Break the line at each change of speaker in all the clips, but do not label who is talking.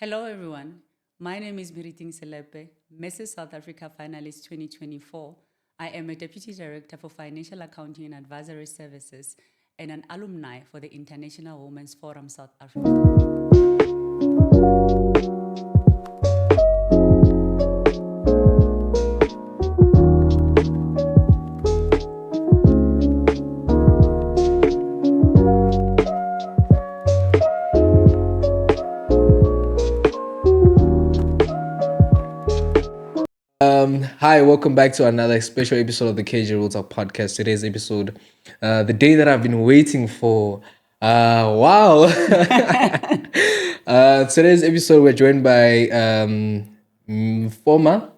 Hello, everyone. My name is Selepe, Mrs. South Africa Finalist 2024. I am a Deputy Director for Financial Accounting and Advisory Services and an alumni for the International Women's Forum South Africa.
Hi, welcome back to another special episode of the KJ Rules Talk podcast. Today's episode, the day that I've been waiting for. Wow. Today's episode, we're joined by former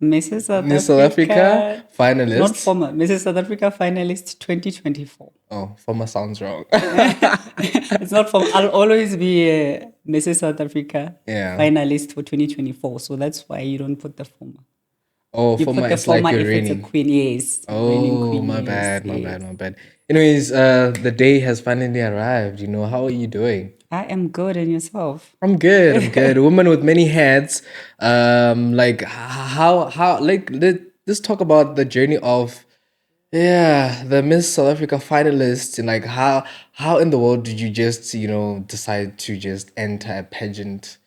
Mrs. South
Miss South Africa
Africa, not
finalist.
former, Mrs. South Africa Finalist 2024.
Oh, former sounds wrong.
It's not former. I'll always be a Mrs. South Africa
Yeah.
Finalist for 2024. So that's why you don't put the former.
Oh,
You
former
put the
is like
former
you're
if it's a
reigning.
queen, yes. Reigning
Oh,
queen,
my
yes,
bad, my
yes.
bad, my bad. Anyways, the day has finally arrived. How are you doing?
I am good, and yourself?
I'm good. I'm good. Woman with many hats. Let's talk about the journey of the Miss South Africa finalists and like how in the world did you just decide to just enter a pageant?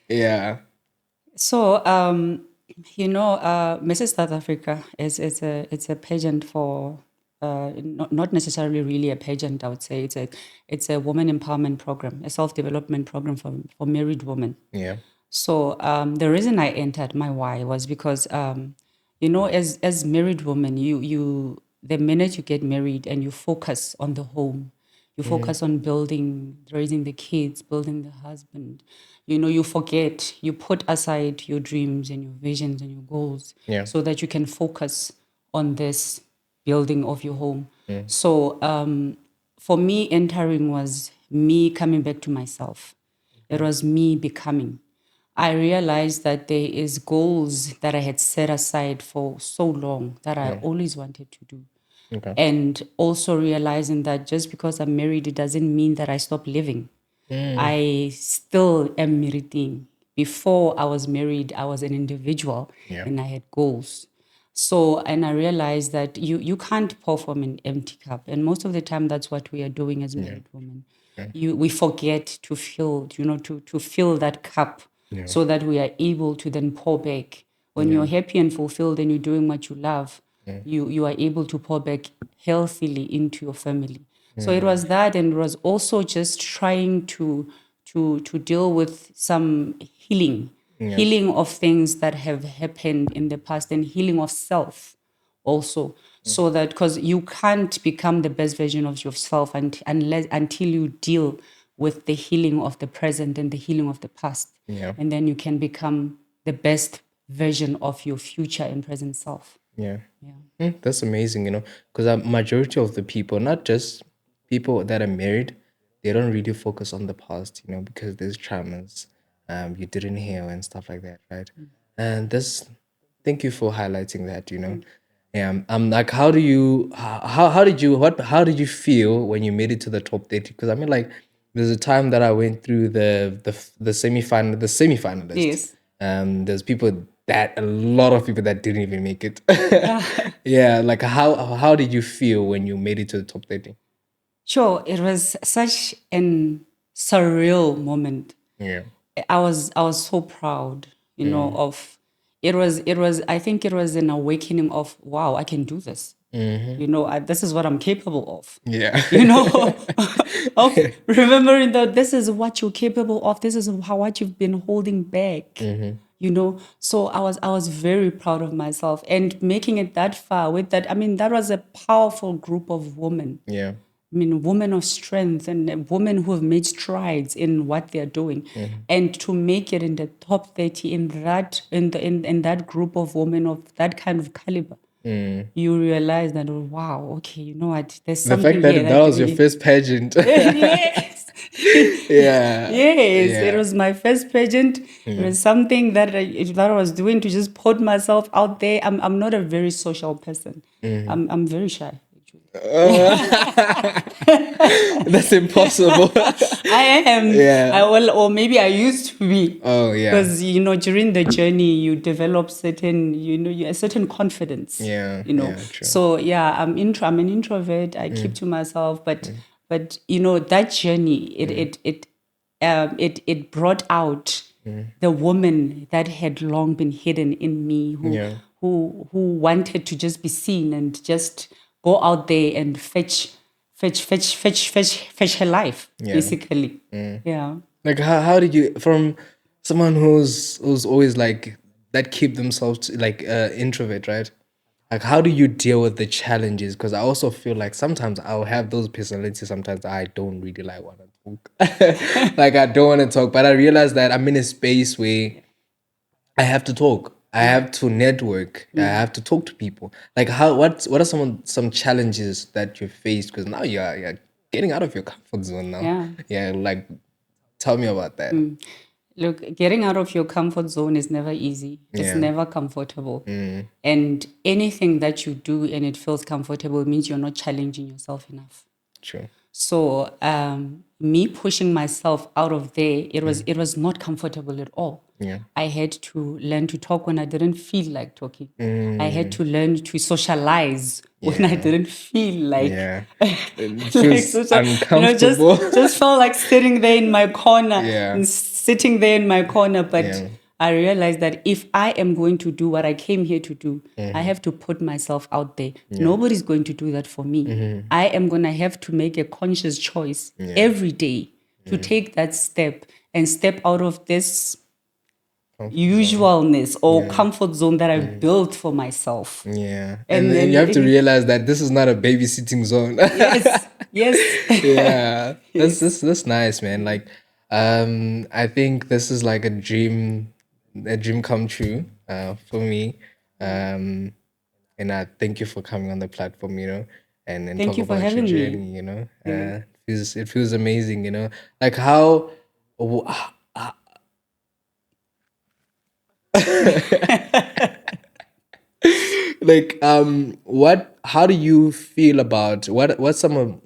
Yeah.
So, Mrs. South Africa is it's a pageant for not necessarily really a pageant. I would say it's a woman empowerment program, a self development program for married women.
Yeah.
So the reason I entered my why was because as married women, you the minute you get married and you focus on the home, you focus on raising the kids, building the husband. You forget, you put aside your dreams and your visions and your goals
Yeah.
so that you can focus on this building of your home. So for me, entering was me coming back to myself. It was me becoming. I realized that there is goals that I had set aside for so long that I always wanted to do.
Okay.
And also realizing that just because I'm married, it doesn't mean that I stop living. I still am married. Before I was married, I was an individual
Yeah.
and I had goals. So, and I realized that you can't pour from an empty cup. And most of the time, that's what we are doing as married women. We forget to fill, to fill that cup so that we are able to then pour back. When you're happy and fulfilled and you're doing what you love, you are able to pour back healthily into your family. So it was that, and it was also just trying to deal with some healing of things that have happened in the past, and healing of self also, so that because you can't become the best version of yourself until you deal with the healing of the present and the healing of the past,
Yeah.
and then you can become the best version of your future and present self.
Yeah.
Yeah.
That's amazing, because a majority of the people, not just people that are married, they don't really focus on the past, because there's traumas you didn't heal and stuff like that, right? And thank you for highlighting that. Yeah, I'm like, how did you feel when you made it to the top 30? Because I mean, like, there's a time that I went through the semifinalists.
Yes.
There's a lot of people that didn't even make it. Yeah, like how did you feel when you made it to the top 30?
Sure, it was such an surreal moment.
Yeah.
I was so proud, of it was I think it was an awakening of, wow, I can do this. This is what I'm capable of.
Yeah.
Of remembering that this is what you're capable of. This is what you've been holding back. So I was very proud of myself, and making it that far with that. I mean, that was a powerful group of women.
Yeah.
I mean, women of strength and women who have made strides in what they're doing, and to make it in the top 30 in that group of women of that kind of caliber, you realize that, oh, wow, okay, you know what? There's
The
something
fact that
here
that was your
really.
first pageant.
Yes.
Yeah.
Yes, it
Yeah.
was my first pageant. It was something that I was doing to just put myself out there. I'm not a very social person. I'm very shy, actually.
That's impossible.
I am.
Yeah.
I will, or maybe I used to be.
Oh, yeah.
Because during the journey, you develop certain, a certain confidence.
Yeah,
You know.
yeah, true.
So yeah, I'm an introvert. I keep to myself, but that journey, it brought out the woman that had long been hidden in me,
Yeah.
who wanted to just be seen and just go out there and fetch her life, basically. Yeah.
Like how did you, from someone who's always like that, keep themselves like introvert, right? Like how do you deal with the challenges? Because I also feel like sometimes I'll have those personalities. Sometimes I don't really like want to talk. Like I don't want to talk, but I realize that I'm in a space where I have to talk. I have to network. I have to talk to people. Like what are some challenges that you faced? Because now you're getting out of your comfort zone now.
Yeah.
Yeah, like tell me about that.
Look, getting out of your comfort zone is never easy. It's
Yeah.
never comfortable. And anything that you do and it feels comfortable means you're not challenging yourself enough.
True.
So me pushing myself out of there, it was not comfortable at all.
Yeah.
I had to learn to talk when I didn't feel like talking. I had to learn to socialize when I didn't feel like
Yeah. It
like
feels uncomfortable.
just felt like sitting there in my corner
Yeah.
and sitting there in my corner. But
Yeah.
I realized that if I am going to do what I came here to do, I have to put myself out there. Nobody's going to do that for me. I am going to have to make a conscious choice every day to take that step and step out of this usualness or comfort zone that I've built for myself.
Yeah.
And
And
then
then you have to realize that this is not a babysitting zone.
Yes, yes.
Yeah. That's nice, man. Like I think this is like a dream come true for me. And I thank you for coming on the platform, and
Thank
talk
you for
about your
having me.
journey. It feels amazing. Like how w- like what how do you feel about what some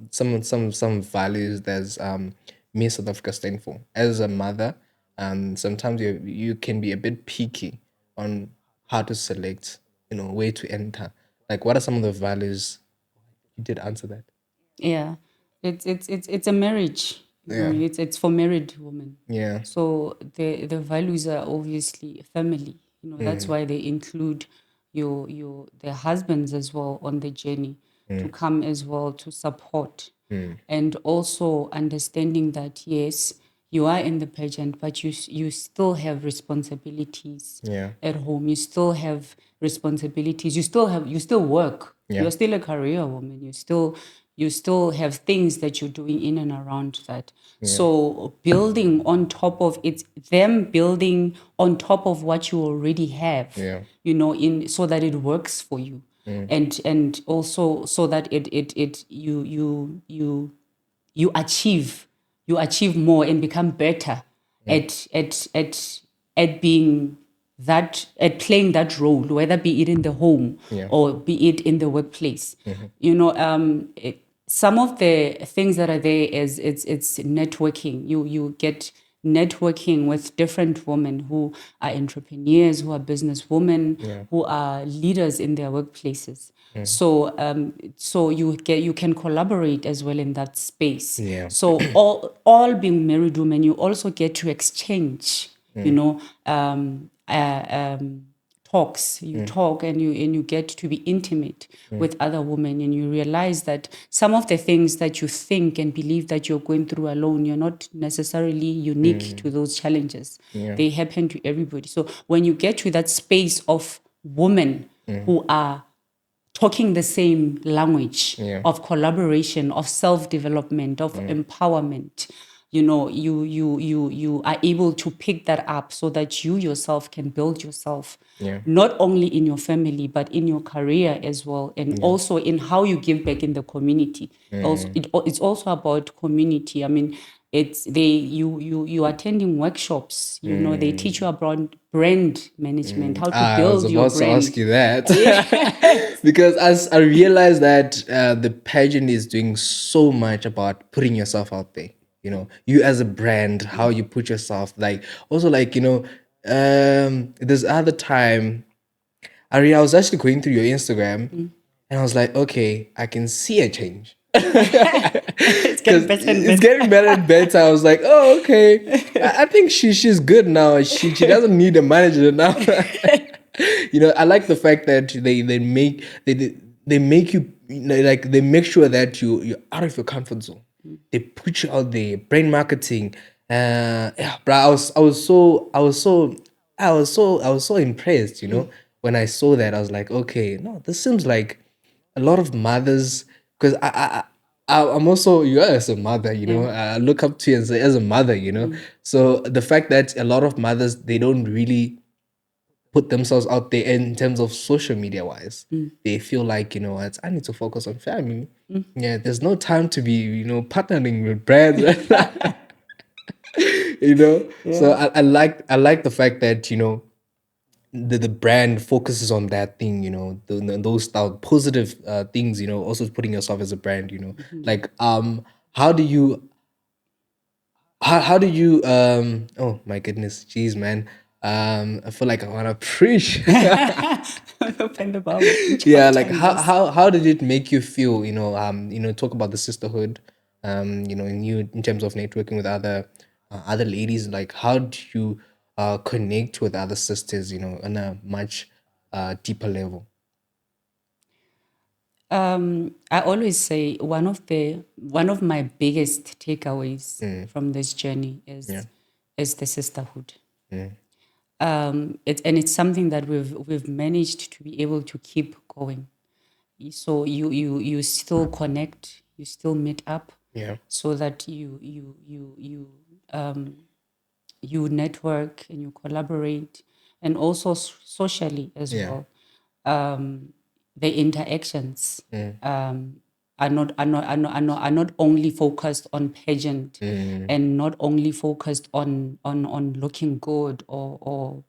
values that me South Africa stand for as a mother? Sometimes you can be a bit picky on how to select, where to enter. Like what are some of the values? You did answer that.
Yeah, it's a marriage.
Yeah.
It's for married women.
Yeah.
So the values are obviously family. That's why they include their husbands as well on the journey to come as well to support, and also understanding that yes, you are in the pageant, but you still have responsibilities
Yeah.
at home. You still have responsibilities. You still work.
Yeah.
You're still a career woman. You still have things that you're doing in and around that. So building on top of it, them building on top of what you already have,
Yeah.
in so that it works for you. And also so that you achieve more and become better at being at playing that role, whether be it in the home or be it in the workplace. Some of the things that are there is it's networking. You get networking with different women who are entrepreneurs, who are businesswomen, who are leaders in their workplaces. So you can collaborate as well in that space.
Yeah.
So all being married women, you also get to exchange, talks. You talk and you get to be intimate with other women, and you realize that some of the things that you think and believe that you're going through alone, you're not necessarily unique to those challenges. They happen to everybody. So when you get to that space of women who are talking the same language of collaboration, of self-development, of empowerment, you are able to pick that up so that you yourself can build yourself, not only in your family but in your career as well, and also in how you give back in the community. Also, it's also about community. I mean, you attending workshops. They teach you about brand management, how to
I was
build your
about to ask
brand.
you that. Because as I realized that the pageant is doing so much about putting yourself out there. You as a brand, how you put yourself. Like also like there's other time I was actually going through your Instagram and I was like, okay, I can see a change.
It's getting
Because
better and
it's
better.
getting better and better. I was like, oh, okay. I think she's good now. She doesn't need a manager now. I like the fact that they make you, like they make sure that you're out of your comfort zone. They put you out there, brain marketing. Yeah, bro. I was so impressed. When I saw that, I was like, okay, no, this seems like a lot of mothers, because I'm also, you are as a mother, I look up to you as a mother, so the fact that a lot of mothers, they don't really put themselves out there in terms of social media wise. They feel like, what, I need to focus on family. Yeah, there's no time to be, partnering with brands. So
Yeah.
I like the fact that the brand focuses on that thing, those style positive things, also putting yourself as a brand, like how do you how do you oh my goodness, jeez, man, I feel like I want to preach.
Open the Bible,
Yeah,
chapter
like
and
how
verse.
how how did it make you feel, talk about the sisterhood, in terms of networking with other ladies, like how do you connect with other sisters, on a much deeper level.
I always say one of my biggest takeaways from this journey
Yeah.
is the sisterhood. It's something that we've managed to be able to keep going. So you still connect, you still meet up,
Yeah.
so that you network and you collaborate, and also socially as
Yeah.
well. The interactions are not only focused on pageant, and not only focused on looking good, or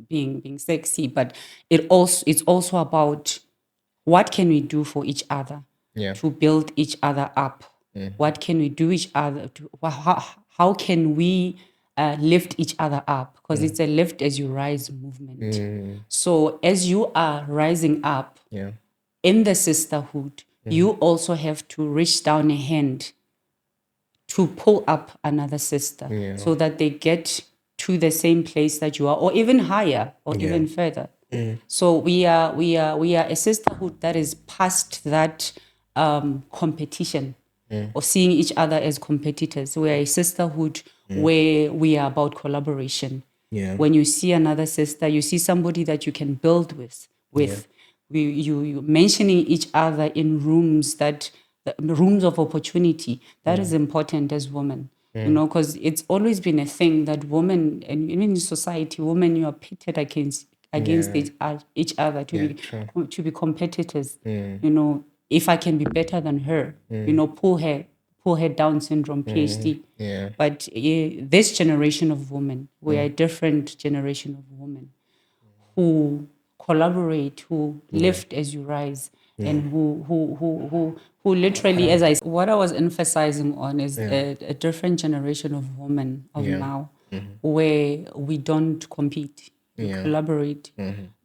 being sexy, but it's also about what can we do for each other
Yeah.
to build each other up. What can we do each other to, how can we lift each other up, because it's a lift as you rise movement. So as you are rising up
Yeah.
in the sisterhood, you also have to reach down a hand to pull up another sister,
Yeah.
so that they get to the same place that you are, or even higher, or
Yeah.
even further. So we are a sisterhood that is past that competition, or seeing each other as competitors. We are a sisterhood where we are about collaboration.
Yeah.
When you see another sister, you see somebody that you can build with. You mentioning each other in rooms, rooms of opportunity. That is important as women. Because it's always been a thing that women, and even in society, women, you are pitted against
Yeah.
each other to
Yeah.
be
True.
to be competitors. If I can be better than her, pull her Down syndrome, PhD.
Yeah.
But this generation of women, we are a different generation of women who collaborate, who lift as you rise, and who literally, what I was emphasizing on is a different generation of women of
Yeah.
now, where we don't compete, we
Yeah.
collaborate,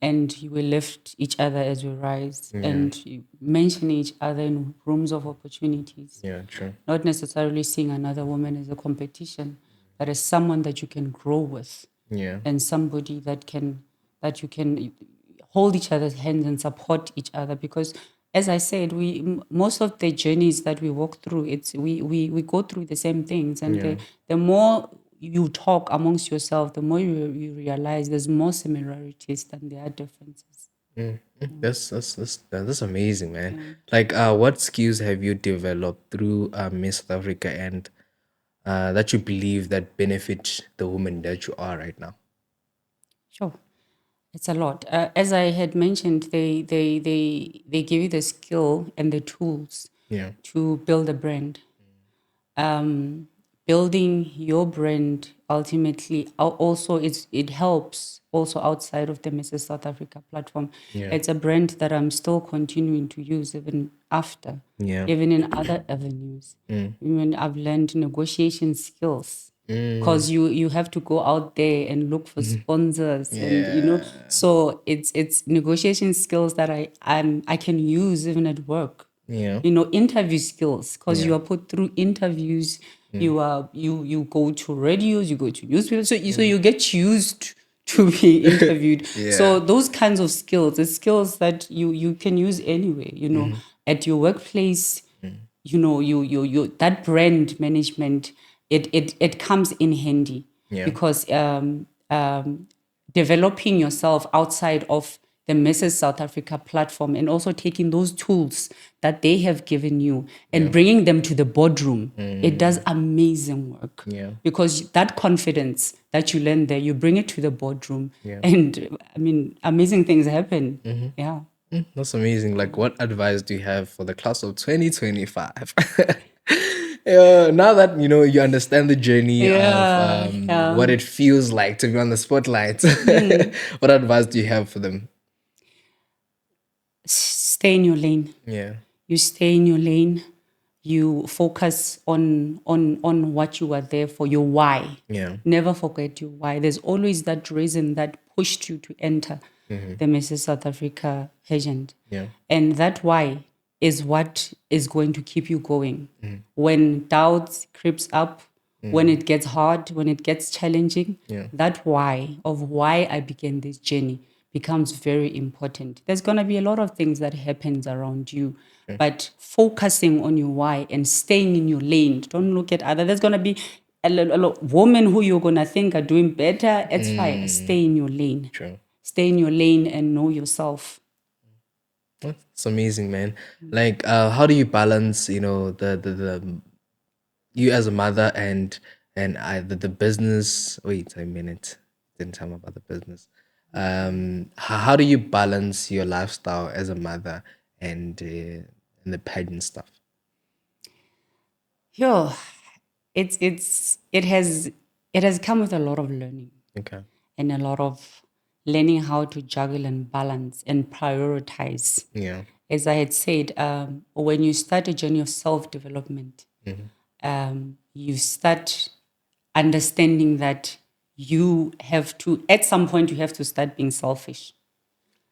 and we lift each other as we rise, and you mention each other in rooms of opportunities,
Yeah. True.
not necessarily seeing another woman as a competition, but as someone that you can grow with,
Yeah.
and somebody that you can hold each other's hands and support each other. Because as I said, most of the journeys that we walk through, we go through the same things, and the more you talk amongst yourself, the more you realize there's more similarities than there are differences.
That's amazing, man. Like, what skills have you developed through Miss South Africa, and that you believe that benefit the woman that you are right now?
Sure. It's a lot. As I had mentioned, they give you the skill and the tools
Yeah.
to build a brand. building your brand ultimately also it helps also outside of the Mrs. South Africa platform.
Yeah.
It's a brand that I'm still continuing to use even after,
Yeah.
even in other avenues. Even I've learned negotiation skills because you have to go out there and look for sponsors, and
Yeah.
so it's negotiation skills that I can use even at work.
Yeah.
Interview skills, because you
Yeah.
are put through interviews. You go to radios, you go to newspapers, so you get used to be interviewed.
Yeah.
So those kinds of skills, the skills that you can use anyway, at your workplace. You that brand management, it comes in handy,
Yeah.
because developing yourself outside of the Mrs. South Africa platform, and also taking those tools that they have given you and bringing them to the boardroom, it does amazing work.
Yeah.
Because that confidence that you learn there, you bring it to the boardroom,
Yeah.
and I mean, amazing things happen. Yeah.
That's amazing. Like, what advice do you have for the class of 2025? Yeah, now that you understand the journey of
Yeah,
what
yeah.
it feels like to be on the spotlight, what advice do you have for them?
Stay in your lane.
Yeah.
You stay in your lane. You focus on what you are there for, your why.
Yeah.
Never forget your why. There's always that reason that pushed you to enter the Mrs. South Africa pageant.
Yeah.
And that why is what is going to keep you going. When doubts creeps up, when it gets hard, when it gets challenging,
Yeah.
that why of why I began this journey becomes very important. There's going to be a lot of things that happens around you, but focusing on your why and staying in your lane. Don't look at other. There's going to be a women who you're going to think are doing better. It's fine. Stay in your lane.
True.
Stay in your lane and know yourself.
It's amazing, man. Like, how do you balance, the you as a mother and the business? Wait a minute, didn't tell me about the business. How do you balance your lifestyle as a mother and the pageant stuff?
Yeah, it has come with a lot of learning,
Okay.
and a lot of learning how to juggle and balance and prioritize.
Yeah.
As I had said, when you start a journey of self-development, you start understanding that you have to, at some point, you have to start being selfish.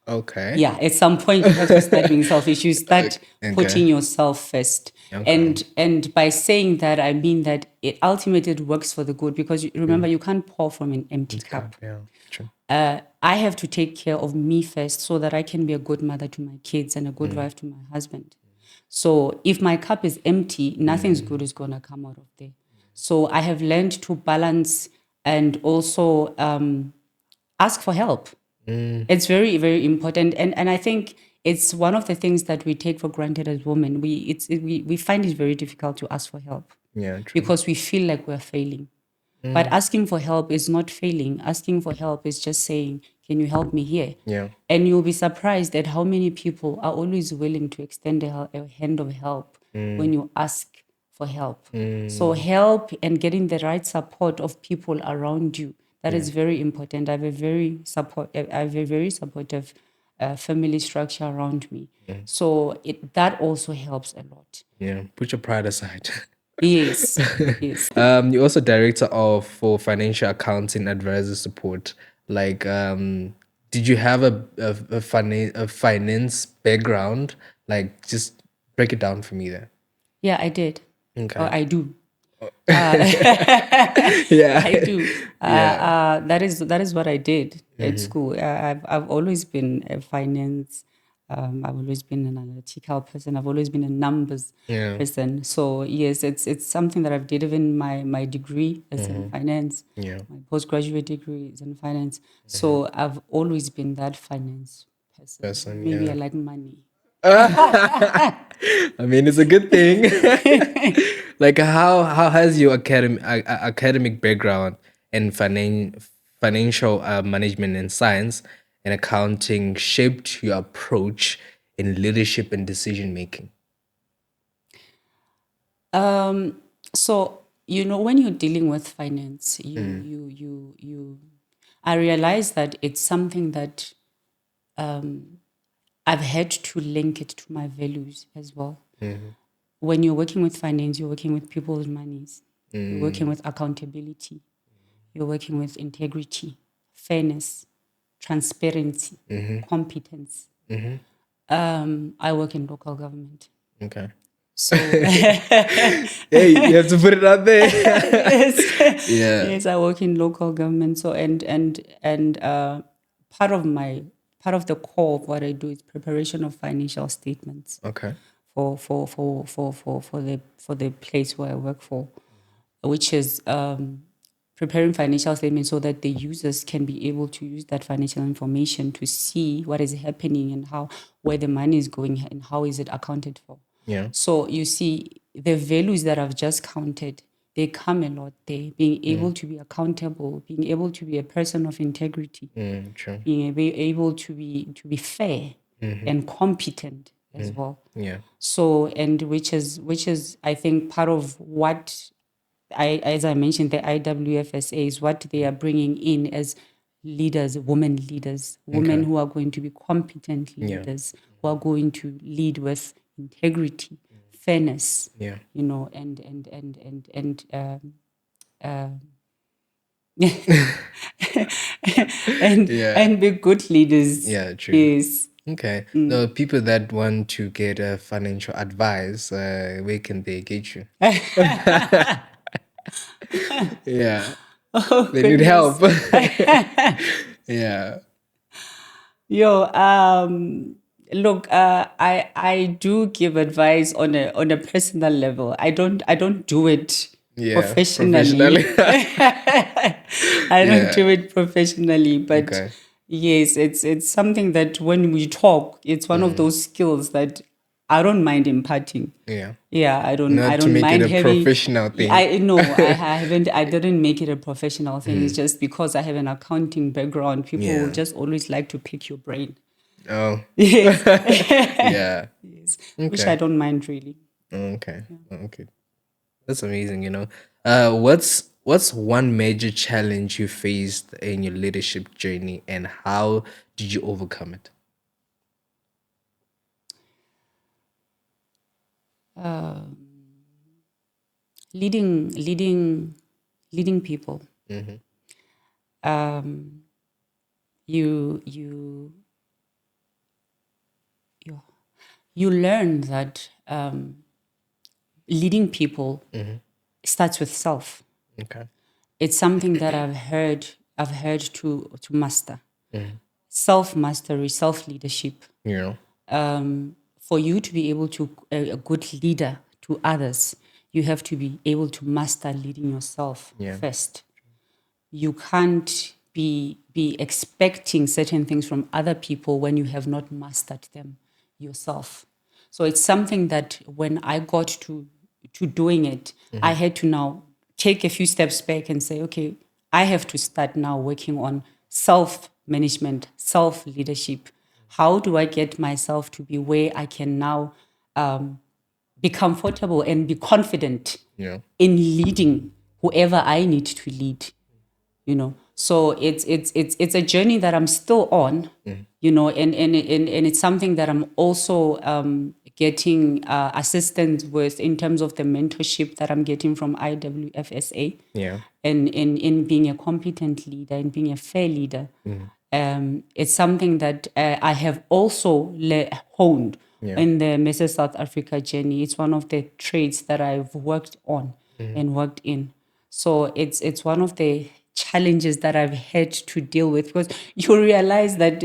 Okay.
Yeah, at some point you have to start being selfish. You start
Okay.
putting yourself first.
Okay.
And by saying that, I mean that it ultimately it works for the good, because remember, you can't pour from an empty cup.
Yeah. True.
I have to take care of me first so that I can be a good mother to my kids and a good wife to my husband. So if my cup is empty, nothing's good is going to come out of there. So I have learned to balance and also ask for help. It's very, very important. And I think it's one of the things that we take for granted as women. We find it very difficult to ask for help,
Yeah. True.
because we feel like we're failing. But asking for help is not failing. Asking for help is just saying, can you help me here?
Yeah.
And you'll be surprised at how many people are always willing to extend a hand of help when you ask for help. So help and getting the right support of people around you, that is very important. I have a very supportive family structure around me. So that also helps a lot.
Yeah. Put your pride aside.
Yes, yes.
You're also director of for financial accounting advisor support. Like, did you have a finance background? Like, just break it down for me there.
Yeah, I did. Or
Okay.
I do.
Yeah.
I do.
Yeah.
That is what I did at school. I've always been a finance. I've always been an analytical person. I've always been a numbers
Yeah.
person. So yes, it's something that I've did. Even my degree is in finance.
Yeah.
My postgraduate degree is in finance. So I've always been that finance person.
Person.
Maybe I
Yeah.
like money.
I mean, it's a good thing. Like, how has your academic background in financial management and science and accounting shaped your approach in leadership and decision making?
So when you're dealing with finance, I realize that it's something that I've had to link it to my values as well. When you're working with finance, you're working with people's monies. You're working with accountability. You're working with integrity, fairness, transparency, competence. I work in local government.
Okay.
So
Hey, you have to put it out there.
yes,
Yeah.
yes, I work in local government. So and part of the core of what I do is preparation of financial statements
Okay.
for the place where I work for, which is preparing financial statements so that the users can be able to use that financial information to see what is happening and where the money is going and how is it accounted for.
Yeah.
So you see, the values that I've just counted, they come a lot there. Being able to be accountable, being able to be a person of integrity,
True.
being able to be fair and competent as well.
Yeah.
So, and which is I think part of what as I mentioned, the IWFSA is what they are bringing in as leaders, women who are going to be competent leaders, who are going to lead with integrity, fairness,
Yeah.
and be good leaders.
Yeah, true.
Yes.
Okay. No, people that want to get financial advice, where can they get you? Yeah.
Oh,
They need
goodness.
help. Yeah.
Yo, look, I do give advice on a personal level. I don't do it
Yeah.
professionally. I don't do
Yeah.
it professionally, but
Okay.
yes, it's something that when we talk, it's one of those skills that I don't mind imparting.
Yeah.
Yeah, I
Not to
don't
make it
mind
a
having.
professional thing.
I didn't make it a professional thing. It's just because I have an accounting background. People
Yeah.
just always like to pick your brain.
Oh.
Yes.
Yeah.
Yes. Which
Okay.
I don't mind really.
Okay. Okay. That's amazing, what's one major challenge you faced in your leadership journey and how did you overcome it?
Leading people.
Mm-hmm.
Um, you you you you learn that leading people starts with self.
Okay.
It's something that I've heard to master. Self mastery, self leadership.
Yeah.
For you to be able to a good leader to others, you have to be able to master leading yourself
Yeah.
first. You can't be expecting certain things from other people when you have not mastered them yourself. So it's something that when I got to doing it, I had to now take a few steps back and say, okay, I have to start now working on self management, self leadership. How do I get myself to be where I can now be comfortable and be confident
Yeah.
in leading whoever I need to lead. So it's a journey that I'm still on, and it's something that I'm also getting assistance with in terms of the mentorship that I'm getting from IWFSA,
Yeah.
and in being a competent leader and being a fair leader. It's something that I have also honed
Yeah.
in the Mrs. South Africa journey. It's one of the traits that I've worked on and worked in. So it's one of the challenges that I've had to deal with, because you realize that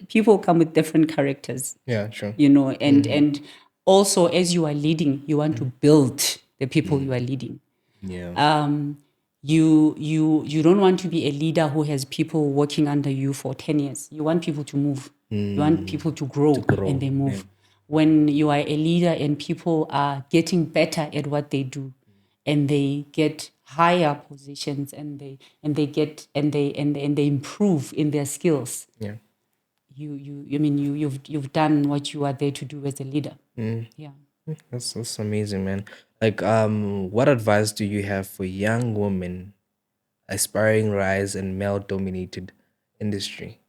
people come with different characters,
Yeah, sure.
and also as you are leading, you want to build the people you are leading.
Yeah.
You don't want to be a leader who has people working under you for 10 years. You want people to move. You want people to grow, and they move. When you are a leader and people are getting better at what they do, and they get higher positions, and they improve in their skills,
Yeah.
you've done what you are there to do as a leader. Yeah.
That's amazing, man. Like, what advice do you have for young women aspiring rise in male-dominated industry?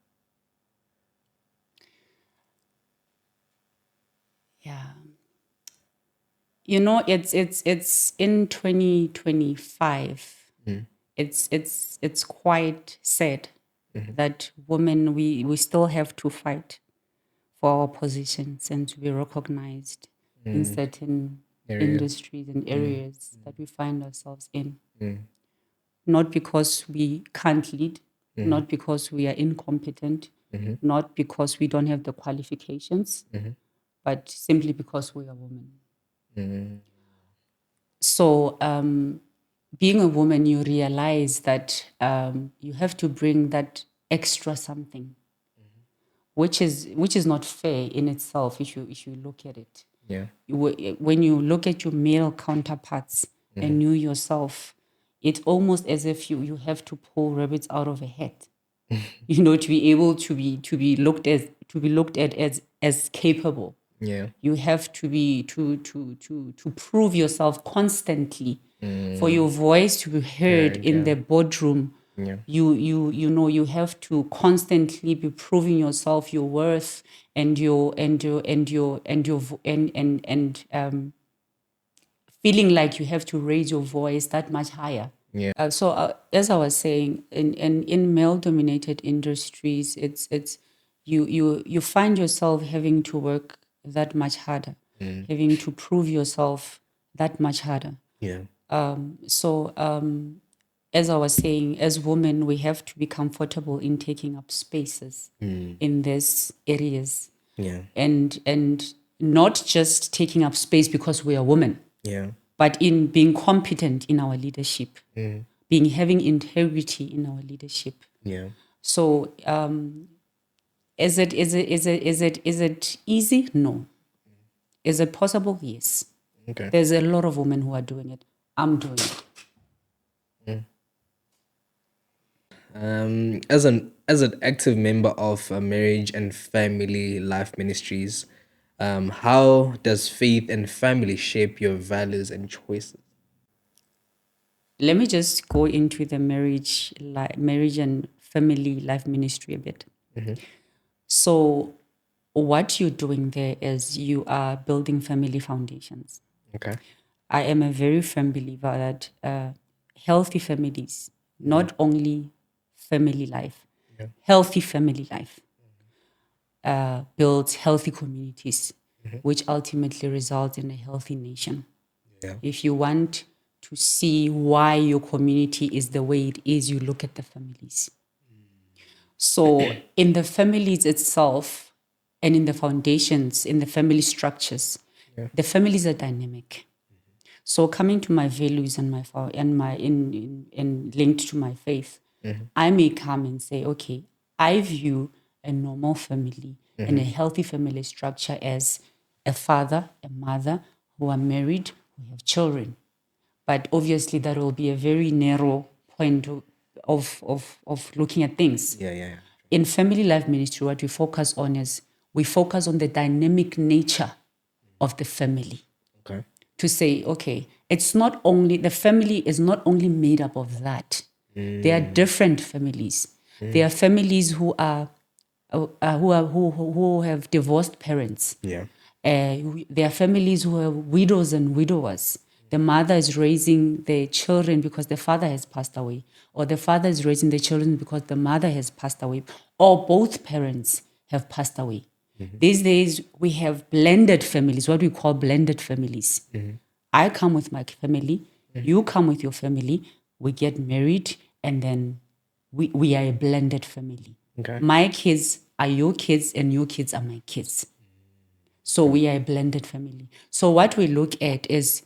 Yeah. It's in 2025. It's quite sad that women we still have to fight for our positions and to be recognized in certain
Area.
industries and areas that we find ourselves in. Not because we can't lead, not because we are incompetent, not because we don't have the qualifications, but simply because we are women. So, being a woman, you realize that you have to bring that extra something, which is not fair in itself if you look at it.
Yeah.
When you look at your male counterparts and you yourself, it's almost as if you have to pull rabbits out of a hat, to be able to be looked at as capable.
Yeah.
You have to be to prove yourself constantly for your voice to be heard in the boardroom.
Yeah.
You have to constantly be proving yourself, your worth, and feeling like you have to raise your voice that much higher.
Yeah.
So as I was saying, in male-dominated industries, it's you find yourself having to work that much harder, having to prove yourself that much harder.
Yeah.
So as I was saying, as women, we have to be comfortable in taking up spaces in these areas,
Yeah.
and not just taking up space because we are women,
Yeah.
but in being competent in our leadership, having integrity in our leadership.
Yeah.
So, is it easy? No. Is it possible? Yes.
Okay.
There's a lot of women who are doing it. I'm doing it.
As an active member of Marriage and Family Life Ministries, how does faith and family shape your values and choices?
Let me just go into the marriage and family life ministry a bit. So, what you're doing there is you are building family foundations.
Okay.
I am a very firm believer that healthy families, not only family life, healthy family life builds healthy communities, which ultimately results in a healthy nation.
Yeah.
If you want to see why your community is the way it is, you look at the families. So, in the families itself and in the foundations, in the family structures, the families are dynamic. So coming to my values and in linked to my faith, I may come and say, okay, I view a normal family and a healthy family structure as a father, a mother who are married, who have children. But obviously that will be a very narrow point of looking at things.
Yeah. Yeah.
In family life ministry, what we focus on is we focus on the dynamic nature of the family.
Okay.
To say, okay, it's not only the family is not only made up of that. There are different families. There are families who have divorced parents.
Yeah.
There are families who are widows and widowers. The mother is raising the children because the father has passed away, or the father is raising the children because the mother has passed away, or both parents have passed away. These days, we have blended families, what we call blended families. I come with my family, you come with your family, we get married, and then we are a blended family.
Okay.
My kids are your kids, and your kids are my kids. So we are a blended family. So what we look at is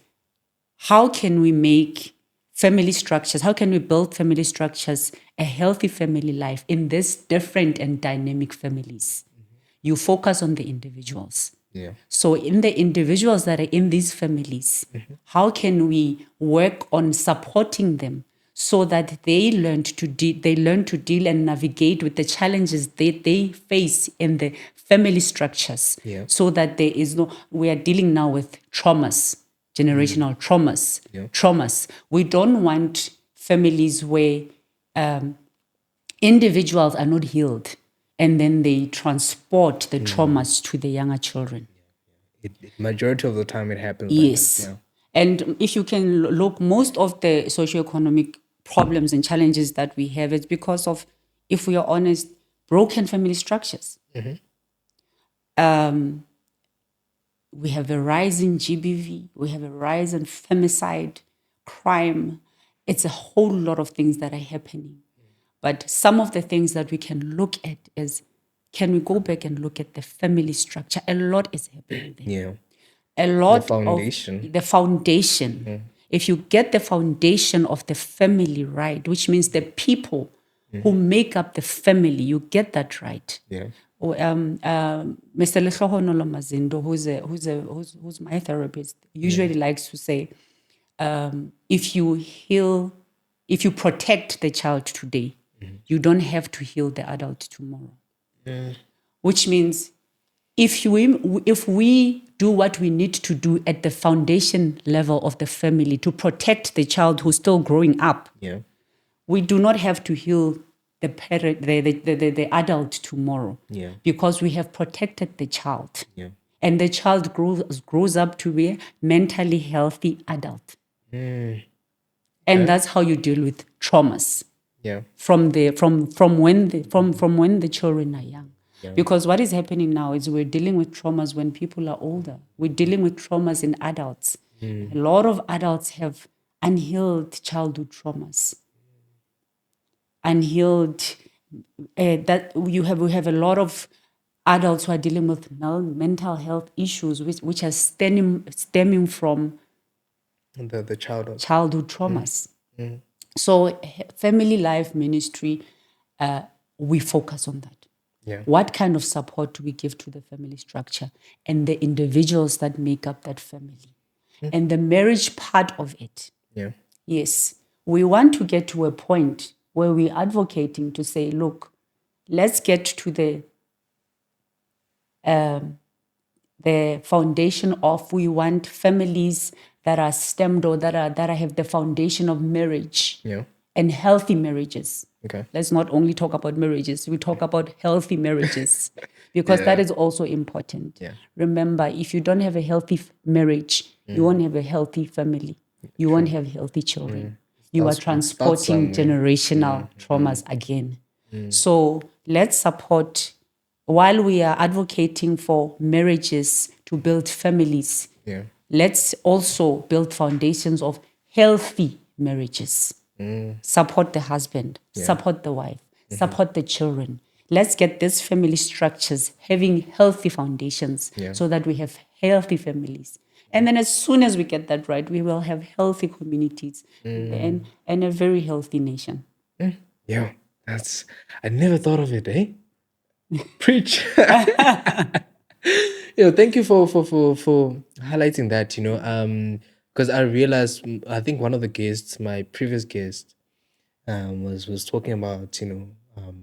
how can we make family structures, how can we build family structures, a healthy family life in these different and dynamic families? You focus on the individuals.
Yeah.
So in the individuals that are in these families, how can we work on supporting them so that they learn to deal and navigate with the challenges they face in the family structures,
Yeah.
so that we are dealing now with traumas. generational traumas.
Yeah.
Traumas. We don't want families where individuals are not healed and then they transport the traumas to the younger children.
Majority of the time it happens
Yes.
like that.
And if you can look, most of the socioeconomic problems and challenges that we have, it's because of, if we are honest, broken family structures. We have a rise in GBV, we have a rise in femicide, crime. It's a whole lot of things that are happening. But some of the things that we can look at is, can we go back and look at the family structure? A lot is happening there.
Yeah.
A lot
foundation.
of the foundation. If you get the foundation of the family right, which means the people who make up the family, you get that right.
Yeah.
Mr. Lehlohonolo Mazindo, who's my therapist, usually likes to say, if you protect the child today, you don't have to heal the adult tomorrow. Which means if we do what we need to do at the foundation level of the family to protect the child who's still growing up, we do not have to heal the parent, the adult tomorrow, because we have protected the child, and the child grows up to be a mentally healthy adult, and that's how you deal with traumas. From when the children are young. Because what is happening now is we're dealing with traumas when people are older. We're dealing with traumas in adults. A lot of adults have unhealed childhood traumas. Unhealed, that we have a lot of adults who are dealing with mental health issues, which are stemming from
the
childhood traumas. So family life ministry, we focus on that. What kind of support do we give to the family structure and the individuals that make up that family? And the marriage part of it. Yes, we want to get to a point where we're advocating to say, look, let's get to the foundation of, we want families that are stemmed or that have the foundation of marriage and healthy marriages. Let's not only talk about marriages, we talk about healthy marriages, because that is also important. Remember, if you don't have a healthy marriage, you won't have a healthy family. You won't have healthy children. You are transporting generational traumas again. So let's support, while we are advocating for marriages to build families, let's also build foundations of healthy marriages. Support the husband, support the wife, support the children. Let's get these family structures having healthy foundations so that we have healthy families. And then as soon as we get that right, we will have healthy communities and a very healthy nation.
Yeah, I never thought of it, eh? Preach. Thank you for highlighting that, because I realized, I think one of the guests, my previous guest, was talking about,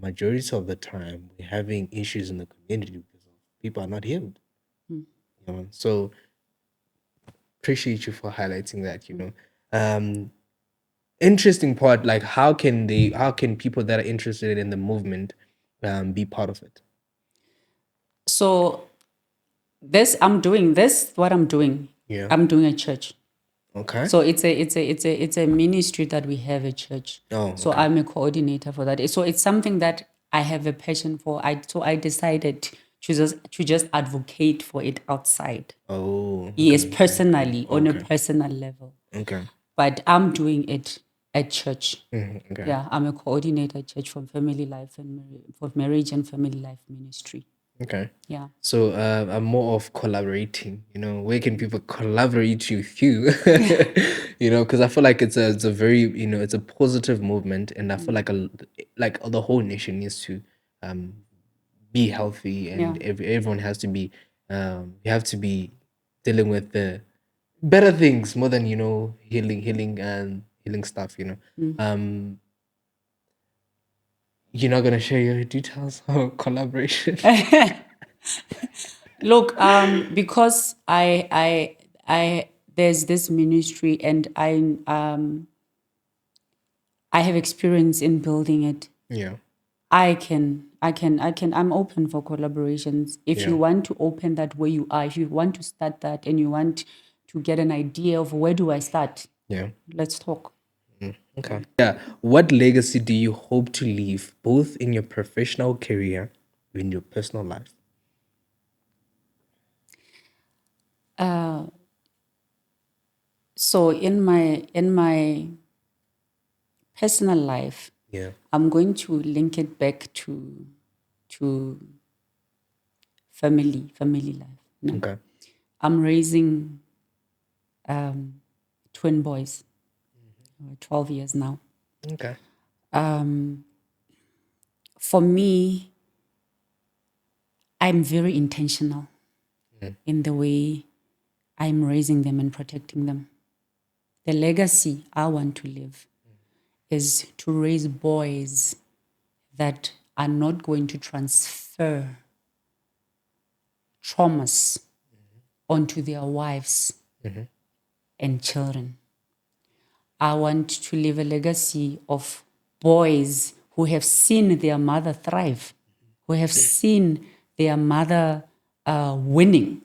majority of the time we're having issues in the community because people are not healed. So appreciate you for highlighting that. Interesting part, like how can people that are interested in the movement be part of it?
So what I'm doing, I'm doing a church.
Okay.
So it's a ministry that we have at church. So I'm a coordinator for that. So it's something that I have a passion for. So I decided to just advocate for it outside. Yes, personally, on a personal level. But I'm doing it at church. Yeah, I'm a coordinator at church for family life for marriage and family life ministry. Yeah.
So I'm more of collaborating, where can people collaborate with you? Because I feel like it's a very, it's a positive movement, and I feel like the whole nation needs to be healthy, and everyone has to be you have to be dealing with the better things more than healing and healing stuff. You're not gonna share your details of collaboration.
Look, because there's this ministry, and I have experience in building it.
Yeah.
I'm open for collaborations. If you want to open that where you are, if you want to start that and you want to get an idea of where do I start, let's talk.
Okay. Yeah. What legacy do you hope to leave, both in your professional career and in your personal life?
So in my personal life, I'm going to link it back to family life. No?
Okay.
I'm raising twin boys, 12 years now.
Okay.
For me, I'm very intentional in the way I'm raising them and protecting them. The legacy I want to leave is to raise boys that are not going to transfer traumas onto their wives and children. I want to leave a legacy of boys who have seen their mother thrive, who have seen their mother winning,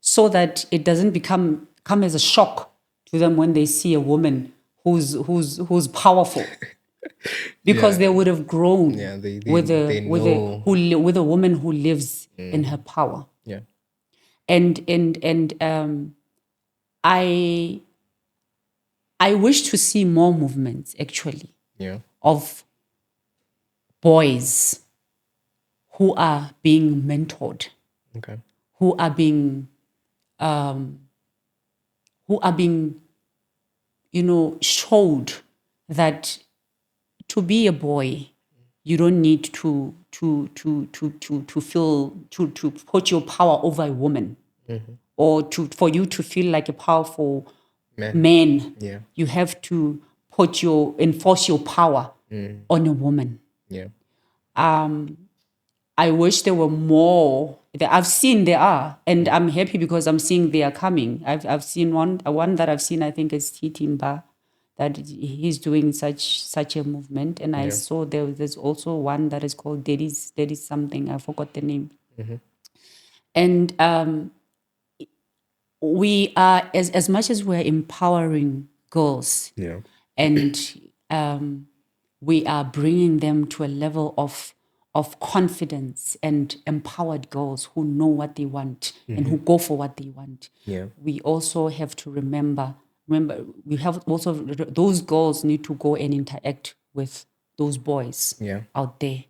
so that it doesn't come as a shock to them when they see a woman who's powerful, because they would have grown with a woman who lives in her power.
Yeah.
And I wish to see more movements actually of boys who are being mentored,
Okay.
who are being showed that to be a boy, you don't need to feel to put your power over a woman, or for you to feel like a powerful man.
Yeah.
You have to enforce your power on a woman.
Yeah.
I wish there were more. I've seen there are, and I'm happy because I'm seeing they are coming. I've seen one that I've seen, I think is Titimba, that he's doing such a movement, and I saw there's also one that is called Daddy's something. I forgot the name. And we are, as much as we're empowering girls, and we are bringing them to a level of confidence and empowered girls who know what they want and who go for what they want. We also have to remember we have also, those girls need to go and interact with those boys out there.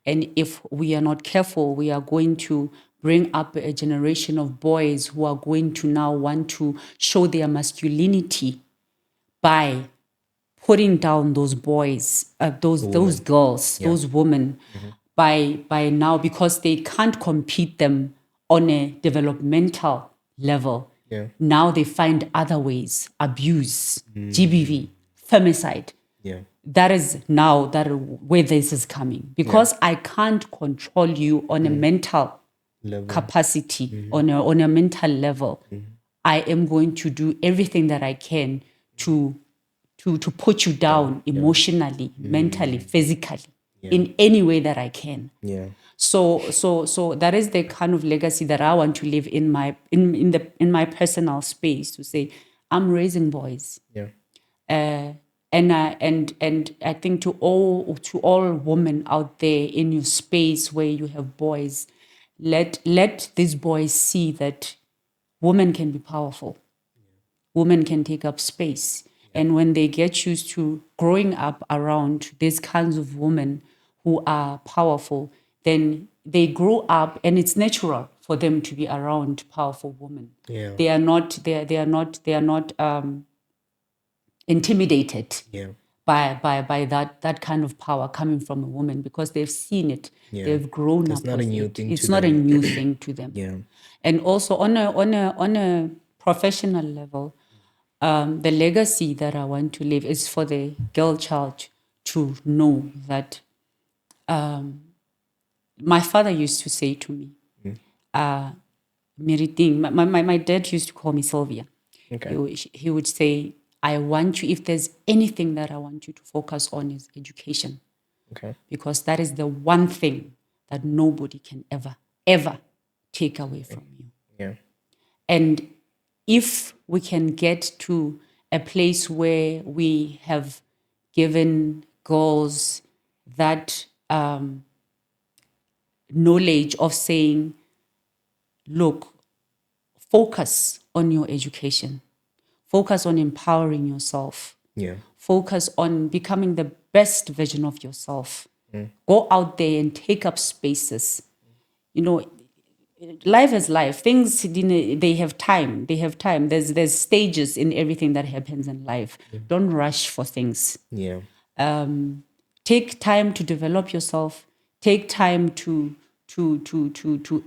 And if we are not careful, we are going to bring up a generation of boys who are going to now want to show their masculinity by putting down those boys, those girls, those women, by now, because they can't compete them on a developmental level. Now they find other ways: abuse, GBV, femicide. That is now where this is coming, because I can't control you on a mental capacity, on a mental level. I am going to do everything that I can to put you down emotionally, mentally, physically, in any way that I can. So that is the kind of legacy that I want to leave in my personal space, to say I'm raising boys. And I think to all women out there in your space where you have boys, let these boys see that women can be powerful. Women can take up space. And when they get used to growing up around these kinds of women who are powerful, then they grow up and it's natural for them to be around powerful women. They are not intimidated by that kind of power coming from a woman, because they've seen it. They've grown up with it. It's not a new thing to them. And also on a professional level, the legacy that I want to leave is for the girl child to know that my father used to say to me, Meriting, my dad used to call me Sylvia.
Okay.
He would say, I want you, if there's anything that I want you to focus on is education.
Okay.
Because that is the one thing that nobody can ever take away from you.
Yeah.
And if we can get to a place where we have given girls that knowledge of saying, look, focus on your education, focus on empowering yourself,
Yeah.
focus on becoming the best version of yourself. Go out there and take up spaces. You know, life is life. Things, they have time. They have time. There's stages in everything that happens in life. Don't rush for things.
Yeah.
Take time to develop yourself. Take time to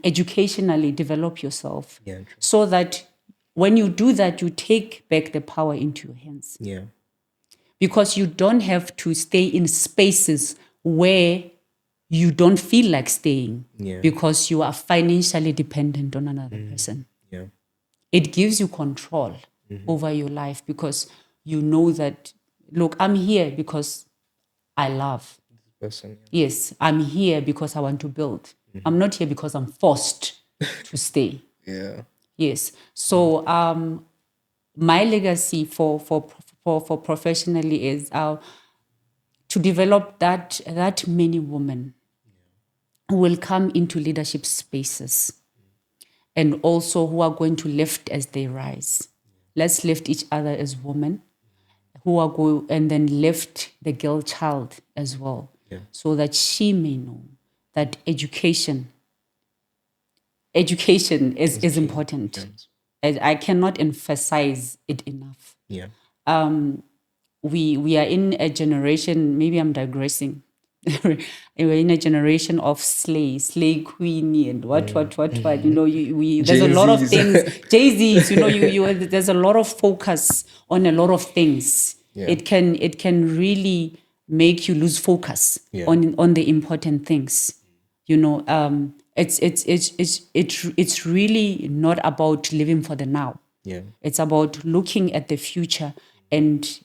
educationally develop yourself.
Yeah.
So that when you do that, you take back the power into your hands.
Yeah.
Because you don't have to stay in spaces where you don't feel like staying,
Yeah.
because you are financially dependent on another person.
Yeah.
It gives you control over your life, because you know that, look, I'm here because I love.
Person.
Yes, I'm here because I want to build. I'm not here because I'm forced to stay.
Yeah.
Yes. So my legacy for professionally is to develop that many women who will come into leadership spaces, and also who are going to lift as they rise. Let's lift each other as women who are going, and then lift the girl child as well, so that she may know that education is important. I cannot emphasize it enough.
Yeah.
We are in a generation, maybe I'm digressing. We're in a generation of slay queen and what. You know, there's a lot of things. Jay-Z's, you know, there's a lot of focus on a lot of things.
Yeah.
It can really make you lose focus on the important things. You know, it's really not about living for the now.
Yeah.
It's about looking at the future and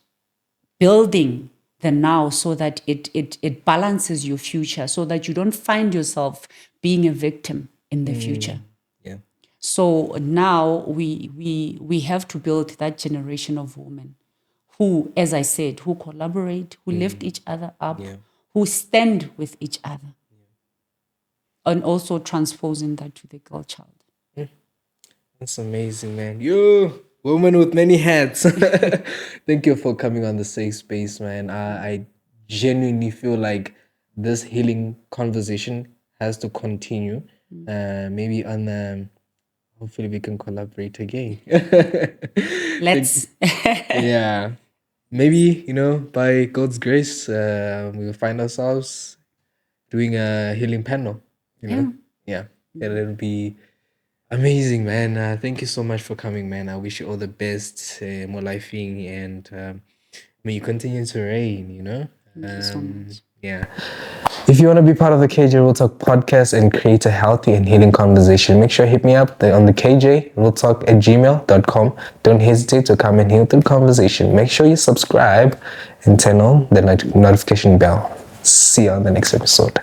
building the now, so that it balances your future, so that you don't find yourself being a victim in the future.
Yeah.
So now we have to build that generation of women who, as I said, who collaborate, who lift each other up, who stand with each other, and also transposing that to the girl child.
That's amazing, man. You, woman with many hats. Thank you for coming on the safe space, man. I genuinely feel like this healing conversation has to continue. Maybe on hopefully we can collaborate again.
Let's.
Yeah. Maybe, you know, by God's grace, we'll find ourselves doing a healing panel, you know? Yeah. And it'll be amazing, man. Thank you so much for coming, man. I wish you all the best, more lifing, and may you continue to reign, you know?
Thank you so much.
Yeah. If you want to be part of the KJ Real Talk podcast and create a healthy and healing conversation, make sure you hit me up on the kjrealtalk@gmail.com. Don't hesitate to come and heal through conversation. Make sure you subscribe and turn on the notification bell. See you on the next episode.